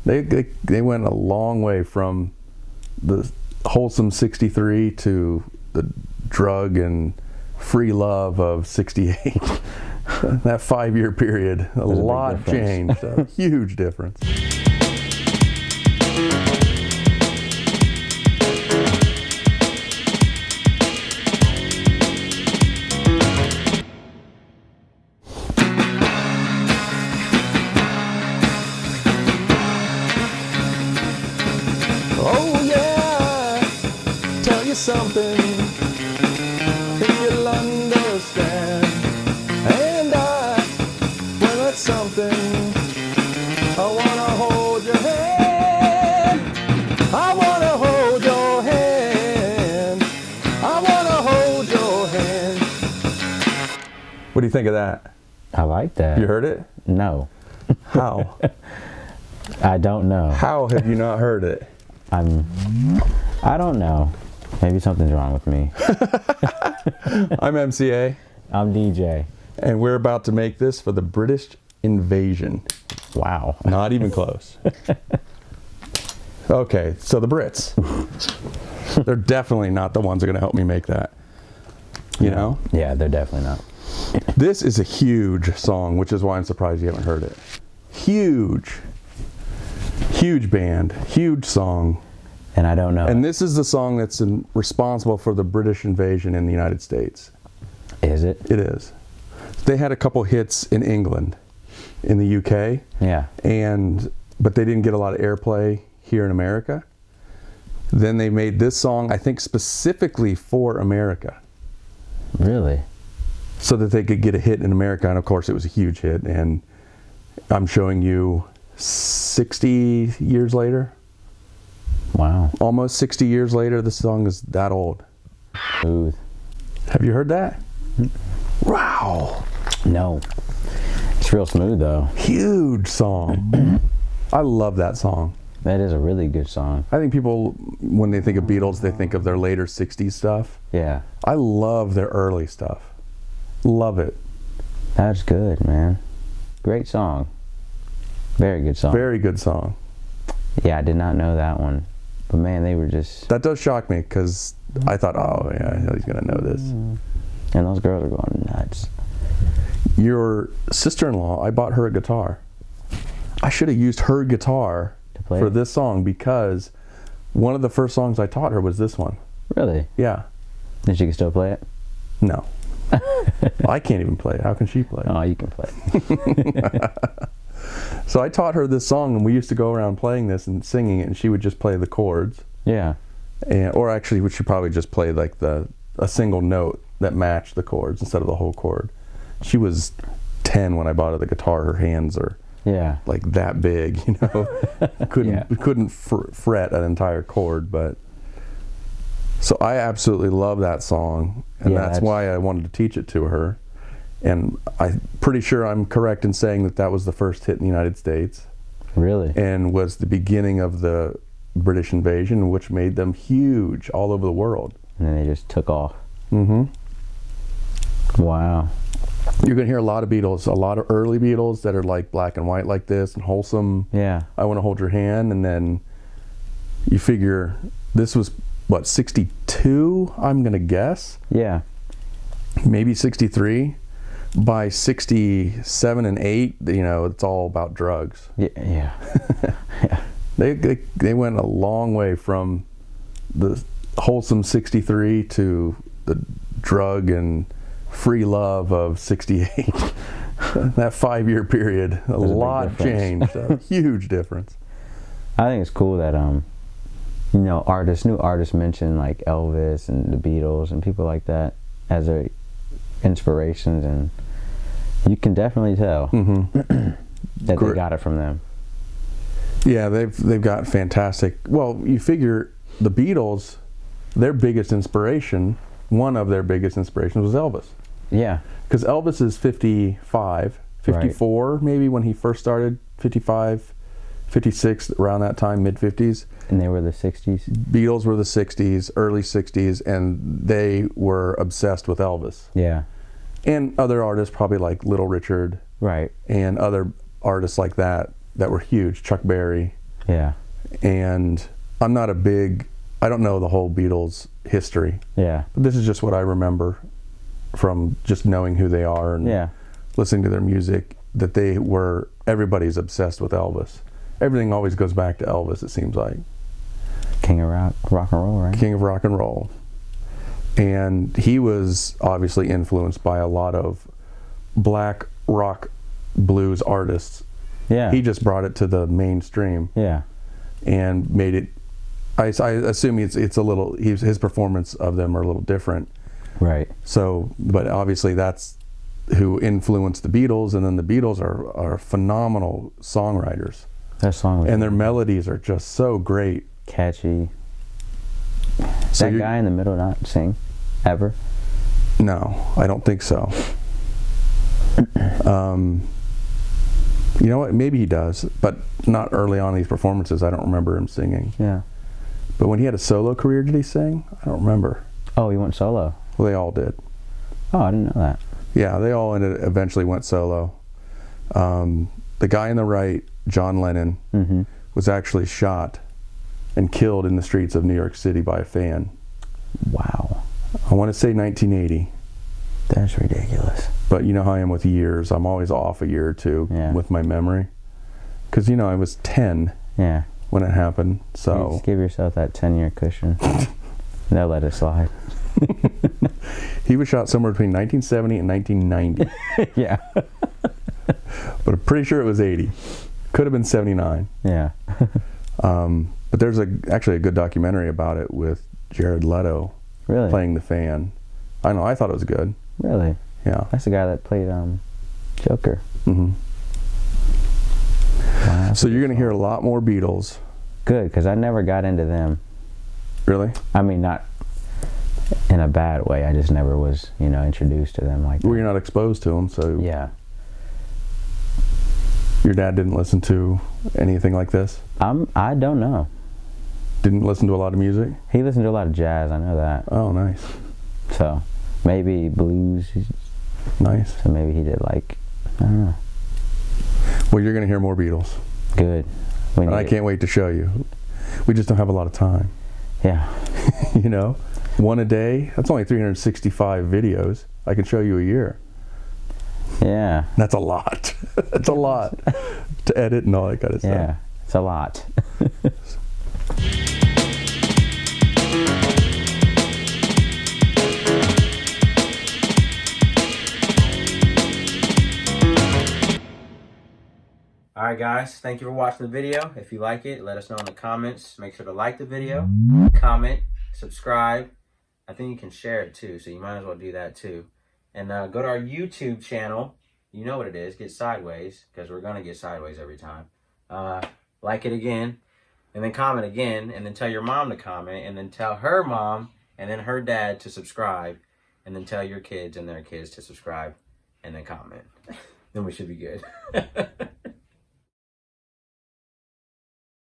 They went a long way from the wholesome 63 to the drug and free love of 68. That 5-year period, a lot changed. A huge difference. Oh yeah, tell you something, if you'll understand. And well, that's something, I wanna hold your hand. I wanna hold your hand. I wanna hold your hand. What do you think of that? I like that. You heard it? No. How? I don't know. How have you not heard it? I don't know. Maybe something's wrong with me. I'm MCA. I'm DJ. And we're about to make this for the British invasion. Wow. Not even close. Okay, so the Brits. They're definitely not the ones that are going to help me make that. You know? Yeah, they're definitely not. This is a huge song, which is why I'm surprised you haven't heard it. Huge. Huge band. Huge song. And I don't know. And this is the song that's responsible for the British invasion in the United States. Is it? It is. They had a couple hits in England, in the UK. Yeah. But they didn't get a lot of airplay here in America. Then they made this song, I think, specifically for America. Really? So that they could get a hit in America. And of course, it was a huge hit. And I'm showing you 60 years later. Wow. Almost 60 years later, this song is that old. Smooth. Have you heard that? Wow. No. It's real smooth though. Huge song. I love that song. That is a really good song. I think people, when they think of Beatles, they think of their later 60s stuff. Yeah. I love their early stuff. Love it. That's good, man. Great song. Very good song. Very good song. Yeah, I did not know that one. But man, they were just... That does shock me because I thought, oh yeah, he's going to know this. And those girls are going nuts. Your sister-in-law, I bought her a guitar. I should have used her guitar for this song because one of the first songs I taught her was this one. Really? Yeah. And she can still play it? No. I can't even play it. How can she play it? Oh, you can play it. So I taught her this song, and we used to go around playing this and singing it, and she would just play the chords. Yeah. Or actually, would she probably just play like a single note that matched the chords instead of the whole chord. She was 10 when I bought her the guitar. Her hands are like that big, you know. couldn't fret an entire chord, but so I absolutely love that song, and that's why I wanted to teach it to her. And I'm pretty sure I'm correct in saying that that was the first hit in the United States. Really? And was the beginning of the British invasion, which made them huge all over the world. And then they just took off. Mm-hmm. Wow. You're going to hear a lot of Beatles, a lot of early Beatles that are like black and white like this and wholesome. Yeah. I Want to Hold Your Hand. And then you figure this was, what, 62, I'm going to guess? Yeah. Maybe 63. By 67 and 8, you know, it's all about drugs. Yeah. Yeah. They went a long way from the wholesome 63 to the drug and free love of 68. That 5-year period, a lot changed. A huge difference. I think it's cool that you know, new artists mention like Elvis and the Beatles and people like that as their inspirations, and you can definitely tell that they got it from them. Yeah, they've got fantastic. Well, you figure the Beatles, their biggest inspiration, one of their biggest inspirations was Elvis. Yeah. Because Elvis is 55, 54 maybe when he first started, 55, 56, around that time, mid-50s. And they were the 60s? Beatles were the 60s, early 60s, and they were obsessed with Elvis. Yeah. And other artists, probably like Little Richard. Right. And other artists like that were huge. Chuck Berry. Yeah. And I'm not I don't know the whole Beatles history. Yeah. But this is just what I remember from just knowing who they are and listening to their music, that everybody's obsessed with Elvis. Everything always goes back to Elvis, it seems like. King of rock and roll, right? King of rock and roll. And he was obviously influenced by a lot of black rock blues artists. Yeah. He just brought it to the mainstream. Yeah. And made it, I assume it's a little, his performance of them are a little different. Right. So, but obviously that's who influenced the Beatles, and then the Beatles are phenomenal songwriters. Their songs and their melodies are just so great. Catchy. So that guy in the middle not sing ever? No, I don't think so. You know what? Maybe he does, but not early on in these performances. I don't remember him singing. Yeah. But when he had a solo career, did he sing? I don't remember. Oh, he went solo? Well, they all did. Oh, I didn't know that. Yeah, they all eventually went solo. The guy on the right, John Lennon, was actually shot and killed in the streets of New York City by a fan. Wow. I want to say 1980. That's ridiculous. But you know how I am with years. I'm always off a year or two with my memory. Because, you know, I was 10 when it happened. So you just give yourself that 10-year cushion. They'll let it slide. He was shot somewhere between 1970 and 1990. Yeah. But I'm pretty sure it was 80. Could have been 79. Yeah. But there's actually a good documentary about it with Jared Leto playing the fan. I know, I thought it was good. Really? Yeah. That's the guy that played Joker. Mm-hmm. Wow, so you're going to hear a lot more Beatles. Good, because I never got into them. Really? I mean, not in a bad way. I just never was, introduced to them like that. Well, you're not exposed to them, so... Yeah. Your dad didn't listen to anything like this? I don't know. Didn't listen to a lot of music? He listened to a lot of jazz, I know that. Oh, nice. So, maybe blues. Nice. So maybe he did I don't know. Well, you're going to hear more Beatles. Good. And I can't wait to show you. We just don't have a lot of time. Yeah. One a day, that's only 365 videos. I can show you a year. Yeah. That's a lot. That's a lot to edit and all that kind of stuff. Yeah, it's a lot. Alright guys, thank you for watching the video. If you like it, let us know in the comments. Make sure to like the video, comment, subscribe. I think you can share it too, so you might as well do that too. And go to our YouTube channel. You know what it is. Get Sideways, because we're going to get Sideways every time. Like it again, and then comment again, and then tell your mom to comment, and then tell her mom, and then her dad to subscribe, and then tell your kids and their kids to subscribe, and then comment. Then we should be good.